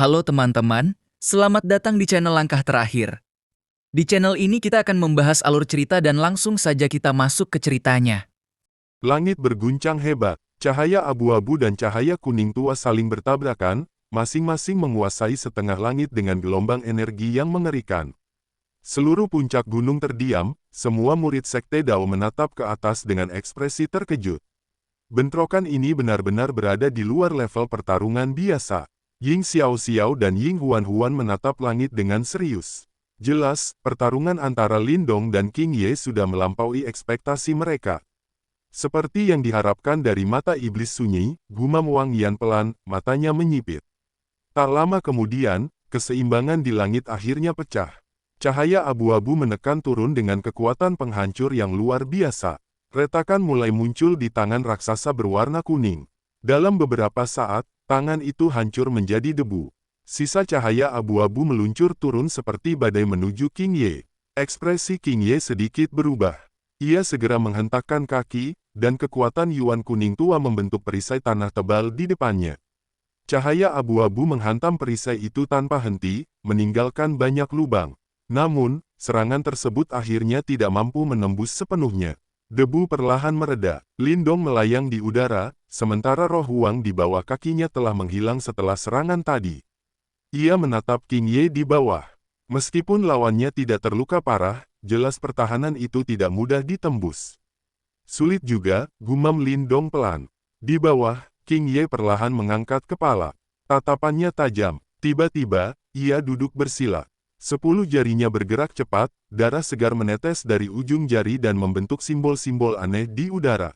Halo teman-teman, selamat datang di channel Langkah Terakhir. Di channel ini kita akan membahas alur cerita dan langsung saja kita masuk ke ceritanya. Langit berguncang hebat, cahaya abu-abu dan cahaya kuning tua saling bertabrakan, masing-masing menguasai setengah langit dengan gelombang energi yang mengerikan. Seluruh puncak gunung terdiam, semua murid Sekte Dao menatap ke atas dengan ekspresi terkejut. Bentrokan ini benar-benar berada di luar level pertarungan biasa. Ying Xiao-Xiao dan Ying Huan-Huan menatap langit dengan serius. Jelas, pertarungan antara Lindong dan King Ye sudah melampaui ekspektasi mereka. Seperti yang diharapkan dari mata iblis sunyi, gumam Wang Yan pelan, matanya menyipit. Tak lama kemudian, keseimbangan di langit akhirnya pecah. Cahaya abu-abu menekan turun dengan kekuatan penghancur yang luar biasa. Retakan mulai muncul di tangan raksasa berwarna kuning. Dalam beberapa saat, tangan itu hancur menjadi debu. Sisa cahaya abu-abu meluncur turun seperti badai menuju King Ye. Ekspresi King Ye sedikit berubah. Ia segera menghentakkan kaki, dan kekuatan Yuan kuning tua membentuk perisai tanah tebal di depannya. Cahaya abu-abu menghantam perisai itu tanpa henti, meninggalkan banyak lubang. Namun, serangan tersebut akhirnya tidak mampu menembus sepenuhnya. Debu perlahan mereda, Lindong melayang di udara, sementara roh Huang di bawah kakinya telah menghilang setelah serangan tadi. Ia menatap King Ye di bawah. Meskipun lawannya tidak terluka parah, jelas pertahanan itu tidak mudah ditembus. Sulit juga, gumam Lindong pelan. Di bawah, King Ye perlahan mengangkat kepala. Tatapannya tajam. Tiba-tiba, ia duduk bersila. 10 jarinya bergerak cepat, darah segar menetes dari ujung jari dan membentuk simbol-simbol aneh di udara.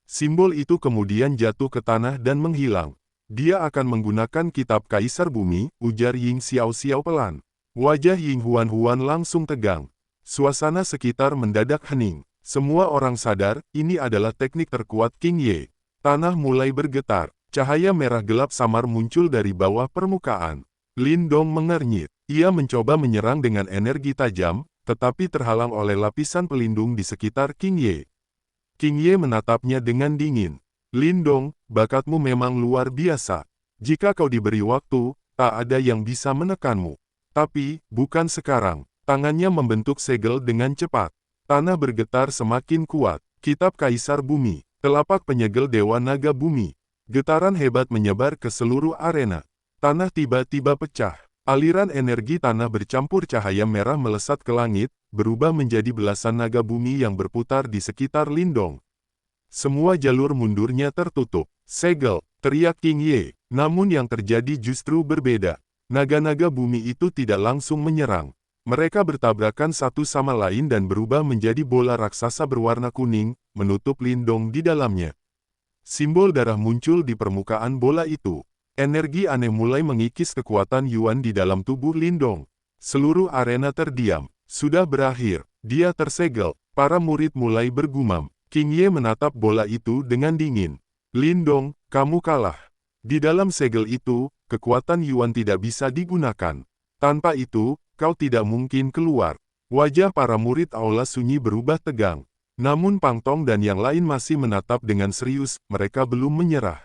Simbol itu kemudian jatuh ke tanah dan menghilang. Dia akan menggunakan kitab Kaisar Bumi, ujar Ying Xiao-Xiao pelan. Wajah Ying Huan-Huan langsung tegang. Suasana sekitar mendadak hening. Semua orang sadar, ini adalah teknik terkuat King Ye. Tanah mulai bergetar. Cahaya merah gelap samar muncul dari bawah permukaan. Lindong mengernyit. Ia mencoba menyerang dengan energi tajam, tetapi terhalang oleh lapisan pelindung di sekitar King Ye. King Ye menatapnya dengan dingin. Lindong, bakatmu memang luar biasa. Jika kau diberi waktu, tak ada yang bisa menekanmu. Tapi, bukan sekarang. Tangannya membentuk segel dengan cepat. Tanah bergetar semakin kuat. Kitab Kaisar Bumi. Telapak penyegel Dewa Naga Bumi. Getaran hebat menyebar ke seluruh arena. Tanah tiba-tiba pecah. Aliran energi tanah bercampur cahaya merah melesat ke langit, berubah menjadi belasan naga bumi yang berputar di sekitar Lindong. Semua jalur mundurnya tertutup. Segel, teriak King Ye. Namun yang terjadi justru berbeda. Naga-naga bumi itu tidak langsung menyerang. Mereka bertabrakan satu sama lain dan berubah menjadi bola raksasa berwarna kuning, menutup Lindong di dalamnya. Simbol darah muncul di permukaan bola itu. Energi aneh mulai mengikis kekuatan Yuan di dalam tubuh Lindong. Seluruh arena terdiam. Sudah berakhir. Dia tersegel. Para murid mulai bergumam. King Ye menatap bola itu dengan dingin. Lindong, kamu kalah. Di dalam segel itu, kekuatan Yuan tidak bisa digunakan. Tanpa itu, kau tidak mungkin keluar. Wajah para murid aula sunyi berubah tegang. Namun Pang Tong dan yang lain masih menatap dengan serius, mereka belum menyerah.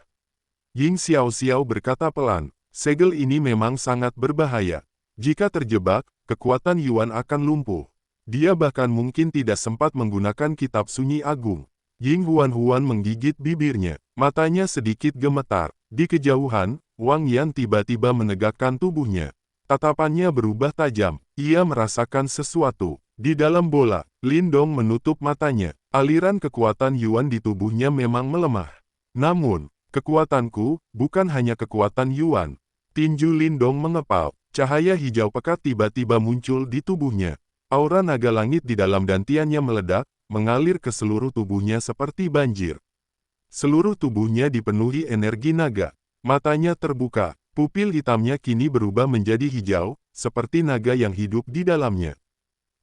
Ying Xiao-Xiao berkata pelan, segel ini memang sangat berbahaya. Jika terjebak, kekuatan Yuan akan lumpuh. Dia bahkan mungkin tidak sempat menggunakan kitab sunyi agung. Ying Huan-Huan menggigit bibirnya, matanya sedikit gemetar. Di kejauhan, Wang Yan tiba-tiba menegakkan tubuhnya. Tatapannya berubah tajam, ia merasakan sesuatu. Di dalam bola, Lindong menutup matanya. Aliran kekuatan Yuan di tubuhnya memang melemah. Namun, kekuatanku, bukan hanya kekuatan Yuan. Tinju Lindong mengepal. Cahaya hijau pekat tiba-tiba muncul di tubuhnya. Aura naga langit di dalam dantiannya meledak, mengalir ke seluruh tubuhnya seperti banjir. Seluruh tubuhnya dipenuhi energi naga. Matanya terbuka. Pupil hitamnya kini berubah menjadi hijau, seperti naga yang hidup di dalamnya.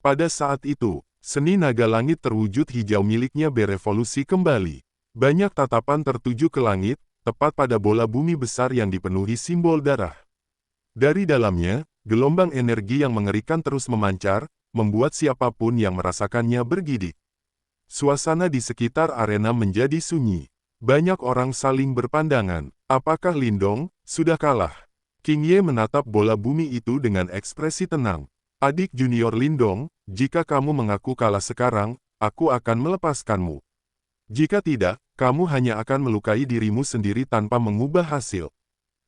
Pada saat itu, seni naga langit terwujud hijau miliknya berevolusi kembali. Banyak tatapan tertuju ke langit, tepat pada bola bumi besar yang dipenuhi simbol darah. Dari dalamnya, gelombang energi yang mengerikan terus memancar, membuat siapapun yang merasakannya bergidik. Suasana di sekitar arena menjadi sunyi. Banyak orang saling berpandangan. Apakah Lindong sudah kalah? King Ye menatap bola bumi itu dengan ekspresi tenang. Adik junior Lindong, jika kamu mengaku kalah sekarang, aku akan melepaskanmu. Jika tidak, kamu hanya akan melukai dirimu sendiri tanpa mengubah hasil.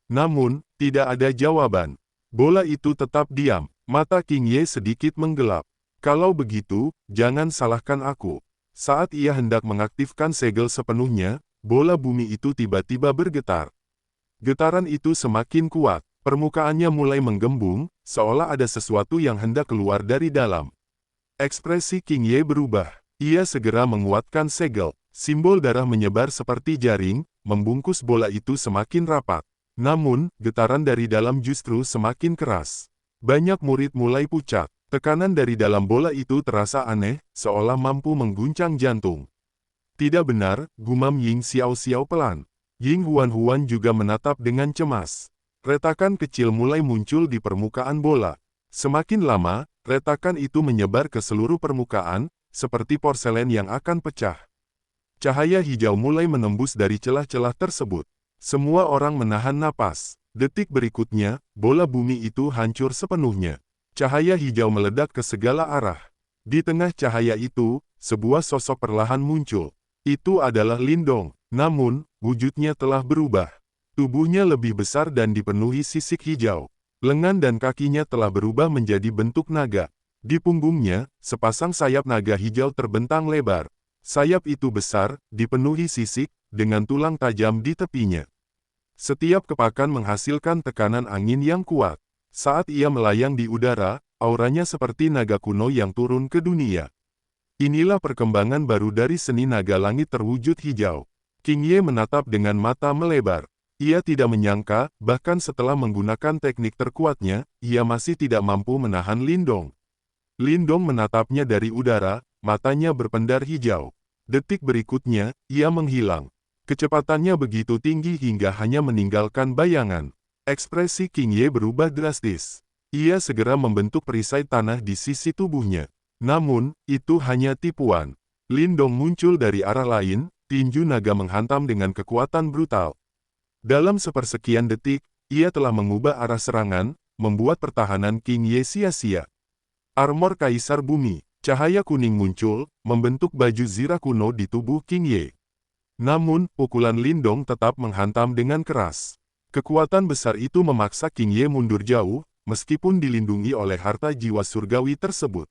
Namun, tidak ada jawaban. Bola itu tetap diam. Mata King Ye sedikit menggelap. Kalau begitu, jangan salahkan aku. Saat ia hendak mengaktifkan segel sepenuhnya, bola bumi itu tiba-tiba bergetar. Getaran itu semakin kuat, permukaannya mulai menggembung, seolah ada sesuatu yang hendak keluar dari dalam. Ekspresi King Ye berubah. Ia segera menguatkan segel. Simbol darah menyebar seperti jaring, membungkus bola itu semakin rapat. Namun, getaran dari dalam justru semakin keras. Banyak murid mulai pucat. Tekanan dari dalam bola itu terasa aneh, seolah mampu mengguncang jantung. Tidak benar, gumam Ying Xiao Xiao pelan. Ying Huan Huan juga menatap dengan cemas. Retakan kecil mulai muncul di permukaan bola. Semakin lama, retakan itu menyebar ke seluruh permukaan, seperti porselen yang akan pecah. Cahaya hijau mulai menembus dari celah-celah tersebut. Semua orang menahan napas. Detik berikutnya, bola bumi itu hancur sepenuhnya. Cahaya hijau meledak ke segala arah. Di tengah cahaya itu, sebuah sosok perlahan muncul. Itu adalah Lindong. Namun, wujudnya telah berubah. Tubuhnya lebih besar dan dipenuhi sisik hijau. Lengan dan kakinya telah berubah menjadi bentuk naga. Di punggungnya, sepasang sayap naga hijau terbentang lebar. Sayap itu besar, dipenuhi sisik, dengan tulang tajam di tepinya. Setiap kepakan menghasilkan tekanan angin yang kuat. Saat ia melayang di udara, auranya seperti naga kuno yang turun ke dunia. Inilah perkembangan baru dari seni naga langit terwujud hijau. King Ye menatap dengan mata melebar. Ia tidak menyangka, bahkan setelah menggunakan teknik terkuatnya, ia masih tidak mampu menahan Lindong. Lindong menatapnya dari udara, matanya berpendar hijau. Detik berikutnya, ia menghilang. Kecepatannya begitu tinggi hingga hanya meninggalkan bayangan. Ekspresi King Ye berubah drastis. Ia segera membentuk perisai tanah di sisi tubuhnya. Namun, itu hanya tipuan. Lindong muncul dari arah lain, tinju naga menghantam dengan kekuatan brutal. Dalam sepersekian detik, ia telah mengubah arah serangan, membuat pertahanan King Ye sia-sia. Armor Kaisar Bumi, cahaya kuning muncul, membentuk baju zirah kuno di tubuh King Ye. Namun, pukulan Lindong tetap menghantam dengan keras. Kekuatan besar itu memaksa King Ye mundur jauh, meskipun dilindungi oleh harta jiwa surgawi tersebut.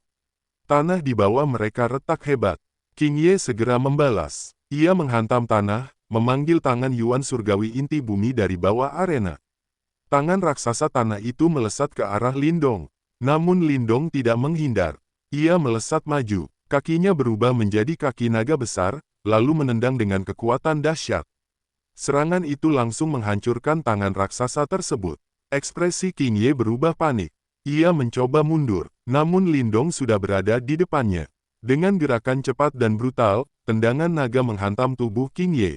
Tanah di bawah mereka retak hebat. King Ye segera membalas. Ia menghantam tanah, memanggil tangan Yuan surgawi inti bumi dari bawah arena. Tangan raksasa tanah itu melesat ke arah Lindong. Namun Lindong tidak menghindar. Ia melesat maju. Kakinya berubah menjadi kaki naga besar, lalu menendang dengan kekuatan dahsyat. Serangan itu langsung menghancurkan tangan raksasa tersebut. Ekspresi King Ye berubah panik. Ia mencoba mundur, namun Lindong sudah berada di depannya. Dengan gerakan cepat dan brutal, tendangan naga menghantam tubuh King Ye.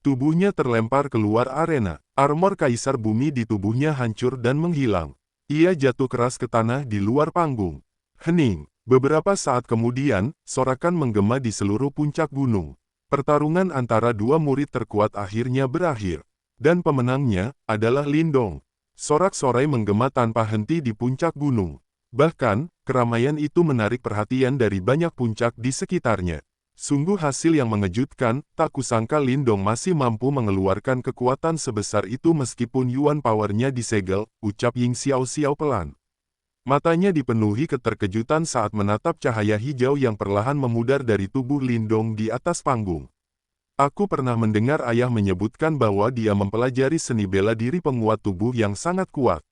Tubuhnya terlempar keluar arena. Armor Kaisar Bumi di tubuhnya hancur dan menghilang. Ia jatuh keras ke tanah di luar panggung. Hening. Beberapa saat kemudian, sorakan menggema di seluruh puncak gunung. Pertarungan antara dua murid terkuat akhirnya berakhir. Dan pemenangnya adalah Lindong. Sorak-sorai menggema tanpa henti di puncak gunung. Bahkan, keramaian itu menarik perhatian dari banyak puncak di sekitarnya. Sungguh hasil yang mengejutkan, tak kusangka Lindong masih mampu mengeluarkan kekuatan sebesar itu meskipun Yuan powernya disegel, ucap Ying Xiao Xiao pelan. Matanya dipenuhi keterkejutan saat menatap cahaya hijau yang perlahan memudar dari tubuh Lindong di atas panggung. Aku pernah mendengar ayah menyebutkan bahwa dia mempelajari seni bela diri penguat tubuh yang sangat kuat.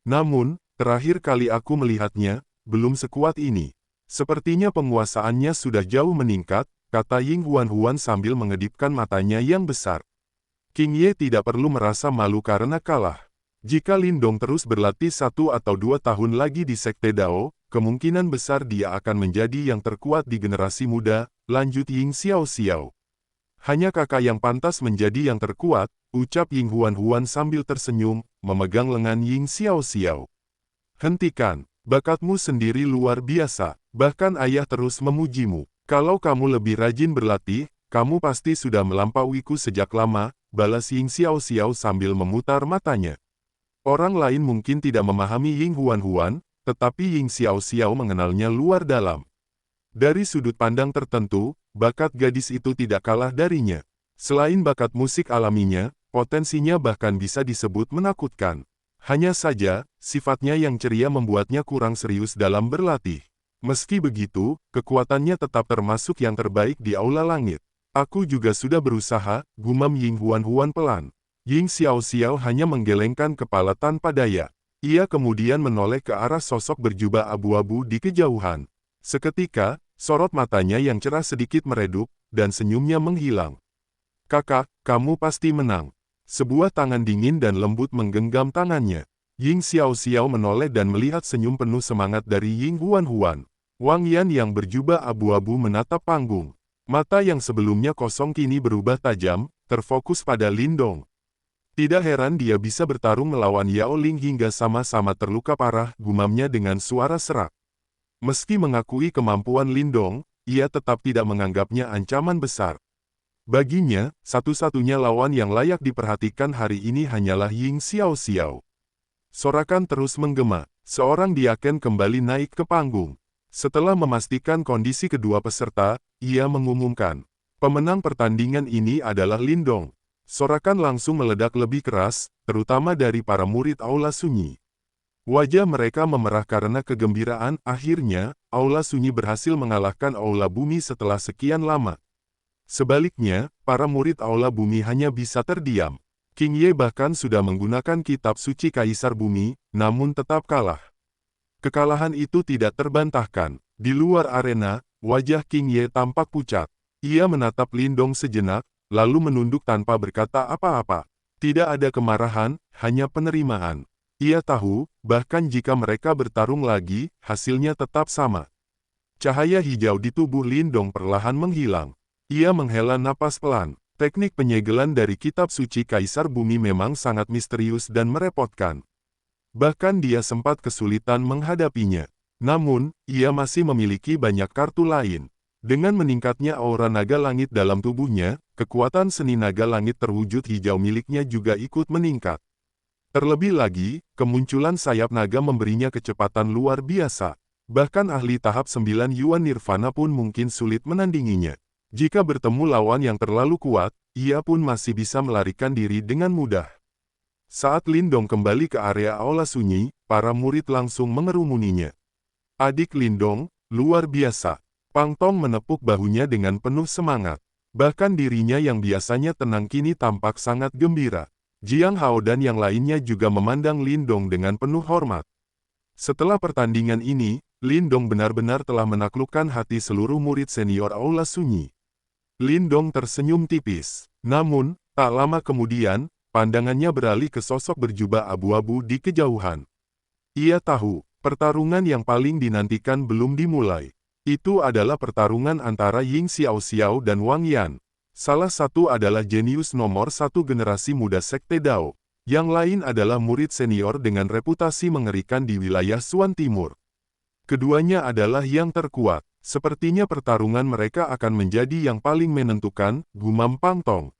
Namun, terakhir kali aku melihatnya, belum sekuat ini. Sepertinya penguasaannya sudah jauh meningkat, kata Ying Huan Huan sambil mengedipkan matanya yang besar. King Ye tidak perlu merasa malu karena kalah. Jika Lindong terus berlatih 1 atau 2 tahun lagi di Sekte Dao, kemungkinan besar dia akan menjadi yang terkuat di generasi muda, lanjut Ying Xiao Xiao. Hanya kakak yang pantas menjadi yang terkuat, ucap Ying Huan Huan sambil tersenyum, memegang lengan Ying Xiao Xiao. Hentikan, bakatmu sendiri luar biasa, bahkan ayah terus memujimu. Kalau kamu lebih rajin berlatih, kamu pasti sudah melampauiku sejak lama, balas Ying Xiao Xiao sambil memutar matanya. Orang lain mungkin tidak memahami Ying Huan-Huan, tetapi Ying Xiao-Xiao mengenalnya luar dalam. Dari sudut pandang tertentu, bakat gadis itu tidak kalah darinya. Selain bakat musik alaminya, potensinya bahkan bisa disebut menakutkan. Hanya saja, sifatnya yang ceria membuatnya kurang serius dalam berlatih. Meski begitu, kekuatannya tetap termasuk yang terbaik di Aula Langit. Aku juga sudah berusaha, gumam Ying Huan-Huan pelan. Ying Xiao-Xiao hanya menggelengkan kepala tanpa daya. Ia kemudian menoleh ke arah sosok berjubah abu-abu di kejauhan. Seketika, sorot matanya yang cerah sedikit meredup, dan senyumnya menghilang. Kakak, kamu pasti menang. Sebuah tangan dingin dan lembut menggenggam tangannya. Ying Xiao-Xiao menoleh dan melihat senyum penuh semangat dari Ying Huan-Huan. Wang Yan yang berjubah abu-abu menatap panggung. Mata yang sebelumnya kosong kini berubah tajam, terfokus pada Lindong. Tidak heran dia bisa bertarung melawan Yao Ling hingga sama-sama terluka parah, gumamnya dengan suara serak. Meski mengakui kemampuan Lindong, ia tetap tidak menganggapnya ancaman besar. Baginya, satu-satunya lawan yang layak diperhatikan hari ini hanyalah Ying Xiao-Xiao. Sorakan terus menggema, seorang diaken kembali naik ke panggung. Setelah memastikan kondisi kedua peserta, ia mengumumkan, pemenang pertandingan ini adalah Lindong. Sorakan langsung meledak lebih keras, terutama dari para murid Aula Sunyi. Wajah mereka memerah karena kegembiraan. Akhirnya, Aula Sunyi berhasil mengalahkan Aula Bumi setelah sekian lama. Sebaliknya, para murid Aula Bumi hanya bisa terdiam. King Ye bahkan sudah menggunakan kitab suci Kaisar Bumi, namun tetap kalah. Kekalahan itu tidak terbantahkan. Di luar arena, wajah King Ye tampak pucat. Ia menatap Lindong sejenak, lalu menunduk tanpa berkata apa-apa. Tidak ada kemarahan, hanya penerimaan. Ia tahu, bahkan jika mereka bertarung lagi, hasilnya tetap sama. Cahaya hijau di tubuh Lindong perlahan menghilang. Ia menghela napas pelan. Teknik penyegelan dari kitab suci Kaisar Bumi memang sangat misterius dan merepotkan. Bahkan dia sempat kesulitan menghadapinya. Namun, ia masih memiliki banyak kartu lain. Dengan meningkatnya aura naga langit dalam tubuhnya, kekuatan seni naga langit terwujud hijau miliknya juga ikut meningkat. Terlebih lagi, kemunculan sayap naga memberinya kecepatan luar biasa. Bahkan ahli tahap 9 Yuan Nirvana pun mungkin sulit menandinginya. Jika bertemu lawan yang terlalu kuat, ia pun masih bisa melarikan diri dengan mudah. Saat Lindong kembali ke area Aula Sunyi, para murid langsung mengerumuninya. Adik Lindong, luar biasa. Pang Tong menepuk bahunya dengan penuh semangat. Bahkan dirinya yang biasanya tenang kini tampak sangat gembira. Jiang Hao dan yang lainnya juga memandang Lindong dengan penuh hormat. Setelah pertandingan ini, Lindong benar-benar telah menaklukkan hati seluruh murid senior Aula Sunyi. Lindong tersenyum tipis. Namun, tak lama kemudian, pandangannya beralih ke sosok berjubah abu-abu di kejauhan. Ia tahu, pertarungan yang paling dinantikan belum dimulai. Itu adalah pertarungan antara Ying Xiao-Xiao dan Wang Yan. Salah satu adalah jenius nomor satu generasi muda Sekte Dao. Yang lain adalah murid senior dengan reputasi mengerikan di wilayah Suan Timur. Keduanya adalah yang terkuat. Sepertinya pertarungan mereka akan menjadi yang paling menentukan, gumam Pang Tong.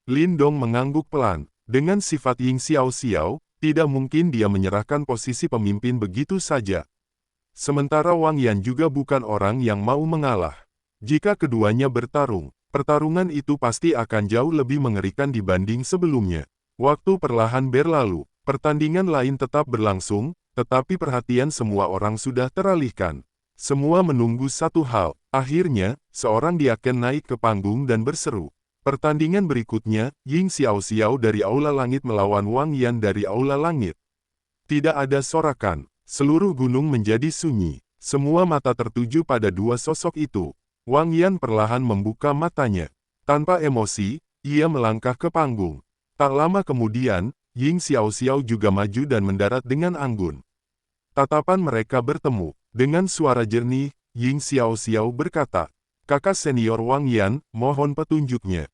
Lindong mengangguk pelan. Dengan sifat Ying Xiao-Xiao, tidak mungkin dia menyerahkan posisi pemimpin begitu saja. Sementara Wang Yan juga bukan orang yang mau mengalah. Jika keduanya bertarung, pertarungan itu pasti akan jauh lebih mengerikan dibanding sebelumnya. Waktu perlahan berlalu, pertandingan lain tetap berlangsung, tetapi perhatian semua orang sudah teralihkan. Semua menunggu satu hal. Akhirnya, seorang diaken naik ke panggung dan berseru. Pertandingan berikutnya, Ying Xiao-Xiao dari Aula Langit melawan Wang Yan dari Aula Langit. Tidak ada sorakan. Seluruh gunung menjadi sunyi. Semua mata tertuju pada dua sosok itu. Wang Yan perlahan membuka matanya. Tanpa emosi, ia melangkah ke panggung. Tak lama kemudian, Ying Xiao-Xiao juga maju dan mendarat dengan anggun. Tatapan mereka bertemu. Dengan suara jernih, Ying Xiao-Xiao berkata, "Kakak senior Wang Yan, mohon petunjuknya."